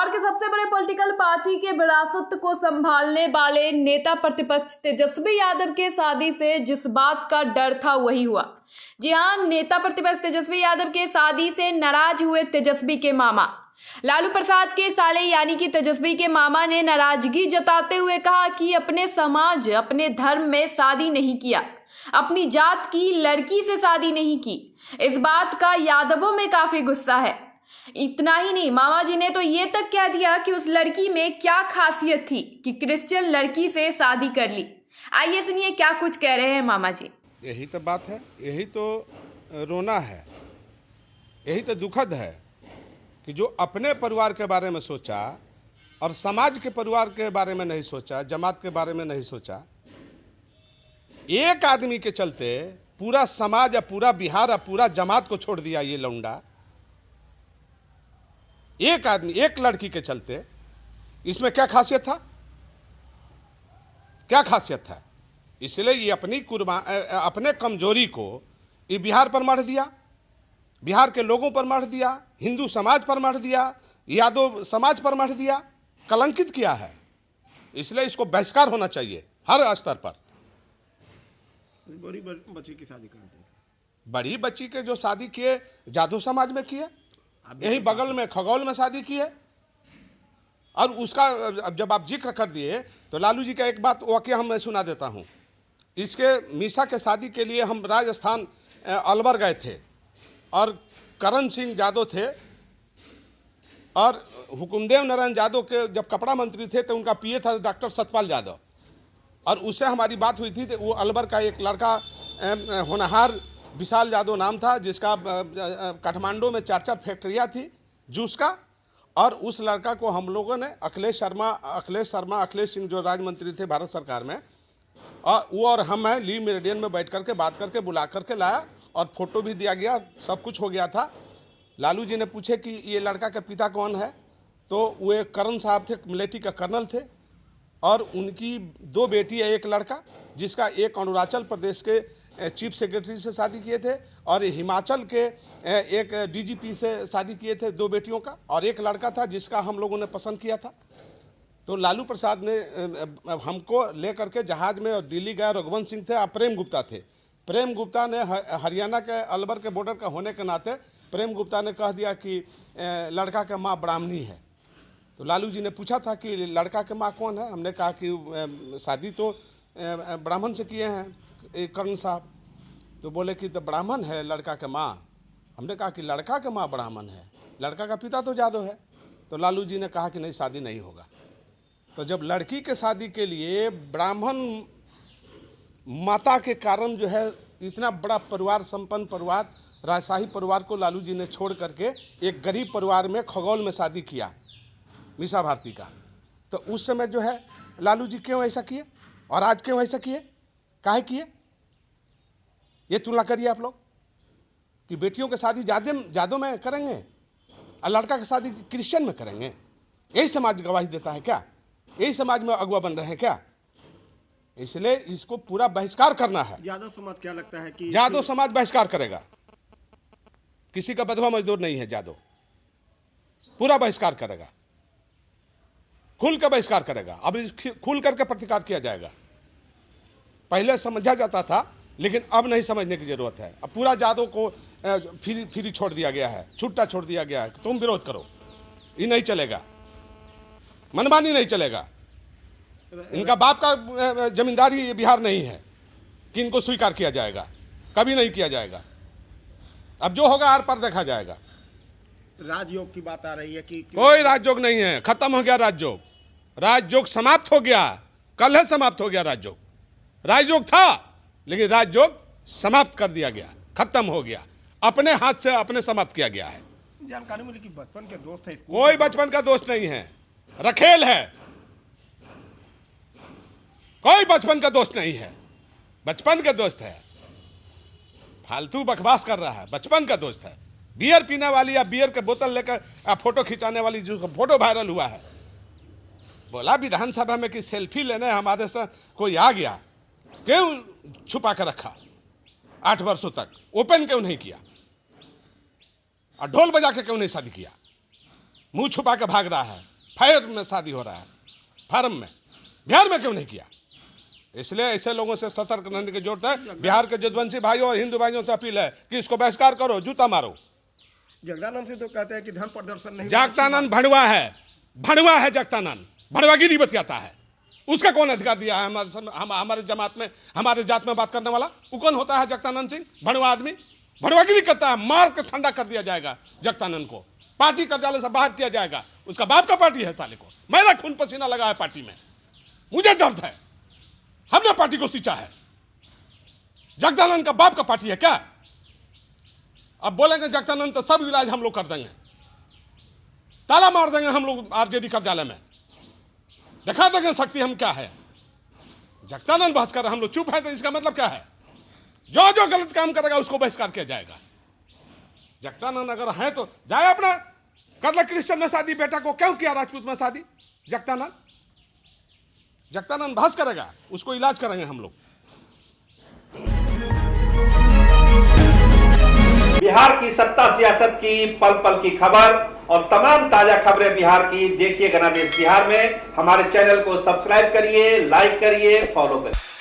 बिहार के सबसे बड़े पॉलिटिकल पार्टी के विरासत को संभालने वाले नेता प्रतिपक्ष तेजस्वी यादव के शादी से जिस बात का डर था वही हुआ। जी हां, नेता प्रतिपक्ष तेजस्वी यादव के शादी से नाराज हुए तेजस्वी के मामा। लालू प्रसाद के साले यानी कि तेजस्वी के मामा ने नाराजगी जताते हुए कहा कि अपने समाज अपने धर्म में शादी नहीं किया, अपनी जात की लड़की से शादी नहीं की। इस बात का यादवों में काफी गुस्सा है। इतना ही नहीं, मामा जी ने तो ये तक कह दिया कि उस लड़की में क्या खासियत थी कि क्रिश्चियन लड़की से शादी कर ली। आइए सुनिए क्या कुछ कह रहे हैं मामा जी। यही तो बात है, यही तो रोना है, यही तो दुखद है कि जो अपने परिवार के बारे में सोचा और समाज के परिवार के बारे में नहीं सोचा, जमात के बारे में नहीं सोचा, एक आदमी के चलते पूरा समाज या पूरा बिहार या पूरा जमात को छोड़ दिया ये लौंडा। एक आदमी, एक लड़की के चलते। इसमें क्या खासियत था, क्या खासियत था? इसलिए ये अपने कमजोरी को ये बिहार पर मढ़ दिया, बिहार के लोगों पर मढ़ दिया, हिंदू समाज पर मढ़ दिया, यादव समाज पर मढ़ दिया, कलंकित किया है। इसलिए इसको बहिष्कार होना चाहिए हर स्तर पर। बड़ी बच्ची की शादी करते, बड़ी बच्ची के जो शादी किए जादव समाज में किए, यही बगल में खगौल में शादी की है। और उसका जब आप जिक्र कर दिए तो लालू जी का एक बात वाकया मैं सुना देता हूँ। इसके मीसा के शादी के लिए हम राजस्थान अलवर गए थे और करण सिंह यादव थे और हुकुमदेव नारायण यादव के जब कपड़ा मंत्री थे तो उनका पीए था डॉक्टर सतपाल यादव, और उससे हमारी बात हुई थी। तो वो अलवर का एक लड़का होनहार विशाल यादव नाम था, जिसका काठमांडू में 4 फैक्ट्रियाँ थी जूस का, और उस लड़का को हम लोगों ने अखिलेश सिंह जो राज्य मंत्री थे भारत सरकार में, और वो और हम हैं ली मेरिडियन में बैठ करके बात करके बुला करके लाया और फोटो भी दिया गया, सब कुछ हो गया था। लालू जी ने पूछे कि ये लड़का के पिता कौन है, तो वो एक करण साहब थे, मिलिट्री का कर्नल थे, और उनकी 2 बेटी है, एक लड़का जिसका एक अरुणाचल प्रदेश के चीफ सेक्रेटरी से शादी किए थे और हिमाचल के एक डीजीपी से शादी किए थे 2 बेटियों का, और एक लड़का था जिसका हम लोगों ने पसंद किया था। तो लालू प्रसाद ने हमको लेकर के जहाज में और दिल्ली गए। रघुवंश सिंह थे और प्रेम गुप्ता थे। प्रेम गुप्ता ने हरियाणा के अलवर के बॉर्डर का होने के नाते प्रेम गुप्ता ने कह दिया कि लड़का का माँ ब्राह्मणी है। तो लालू जी ने पूछा था कि लड़का के माँ कौन है। हमने कहा कि शादी तो ब्राह्मण से किए हैं कर्ण साहब। तो बोले कि तो ब्राह्मण है लड़का के माँ। हमने कहा कि लड़का के माँ ब्राह्मण है, लड़का का पिता तो यादव है। तो लालू जी ने कहा कि नहीं, शादी नहीं होगा। तो जब लड़की के शादी के लिए ब्राह्मण माता के कारण जो है इतना बड़ा परिवार, संपन्न परिवार, राजशाही परिवार को लालू जी ने छोड़ करके एक गरीब परिवार में खगौल में शादी किया मीसा भारती का, तो उस समय जो है लालू जी क्यों ऐसा किए और आज क्यों ऐसा किए, काहे किए? ये तुलना करिए आप लोग कि बेटियों की शादी जादों में करेंगे और लड़का की शादी क्रिश्चियन में करेंगे। यही समाज गवाही देता है क्या? यही समाज में अगुआ बन रहे हैं क्या? इसलिए इसको पूरा बहिष्कार करना है। यादव समाज क्या लगता है कि यादव समाज बहिष्कार करेगा। किसी का बधवा मजदूर नहीं है यादव, पूरा बहिष्कार करेगा, खुल कर बहिष्कार करेगा। अब खुल करके प्रतिकार किया जाएगा। पहले समझा जाता था लेकिन अब नहीं समझने की जरूरत है। अब पूरा यादव को फ्री छोड़ दिया गया है, छुट्टा छोड़ दिया गया है। तुम विरोध करो, ये नहीं चलेगा, मनमानी नहीं चलेगा। इनका बाप का जमींदारी बिहार नहीं है कि इनको स्वीकार किया जाएगा, कभी नहीं किया जाएगा। अब जो होगा आर पार देखा जाएगा। राजयोग की बात आ रही है कि कोई राजयोग नहीं है, खत्म हो गया राजयोग। राजयोग समाप्त हो गया, कल है समाप्त हो गया राजयोग। राजयोग था लेकिन राजयोग समाप्त कर दिया गया, खत्म हो गया, अपने हाथ से अपने समाप्त किया गया है। जानकारी मिली कि बचपन के दोस्त है। कोई बचपन का दोस्त नहीं है, रखेल है। कोई बचपन का दोस्त नहीं है, बचपन का दोस्त है। फालतू बकवास कर रहा है, बचपन का दोस्त है। बियर पीने वाली या बियर के बोतल लेकर फोटो खिंचाने वाली जो फोटो वायरल हुआ है, बोला विधानसभा में कि सेल्फी लेने हमारे से कोई आ गया, क्यों छुपा कर रखा 8 वर्षों तक, ओपन क्यों नहीं किया, और ढोल बजा के क्यों नहीं शादी किया? मुंह छुपा के भाग रहा है। फायर में शादी हो रहा है, फार्म में। बिहार में क्यों नहीं किया? इसलिए ऐसे लोगों से सतर्क रहने की जरूरत है। बिहार के जदवंशी भाइयों और हिंदू भाइयों से अपील है कि इसको बहिष्कार करो, जूता मारो। जगदानंद से तो कहते हैं कि धर्म प्रदर्शन नहीं। जगदानंद भड़वा है, भड़वा है जगदानंद, भड़वागिरी बतियाता है। उसका कौन अधिकार दिया है हमारे जमात में, हमारे जात में बात करने वाला? वो कौन होता है जगदानंद सिंह? भड़वा आदमी भड़वागिरी करता है। मार के ठंडा कर दिया जाएगा जगदानंद को, पार्टी कार्यालय से बाहर किया जाएगा। उसका बाप का पार्टी है साले को। मेरा खून पसीना लगा है पार्टी में, मुझे दर्द है। हमने पार्टी को सींचा है। जगदानंद का बाप का पार्टी है क्या? अब बोलेंगे जगदानंद तो सब इलाज हम लोग कर देंगे, ताला मार देंगे हम लोग आरजेडी कार्यालय में, दिखा देंगे शक्ति हम क्या है। जगदानंद बहस कर रहे, हम लोग चुप है, तो इसका मतलब क्या है? जो जो गलत काम करेगा उसको बहिष्कार किया जाएगा। जगदानंद अगर है तो जाए अपना कर ले क्रिश्चियन में शादी, बेटा को क्यों किया राजपूत में शादी? जगदानंद बहस करेगा, उसको इलाज करेंगे हम लोग। बिहार की सत्ता सियासत की पल पल की खबर और तमाम ताजा खबरें बिहार की देखिए गणराज्य बिहार में। हमारे चैनल को सब्सक्राइब करिए, लाइक करिए, फॉलो करिए।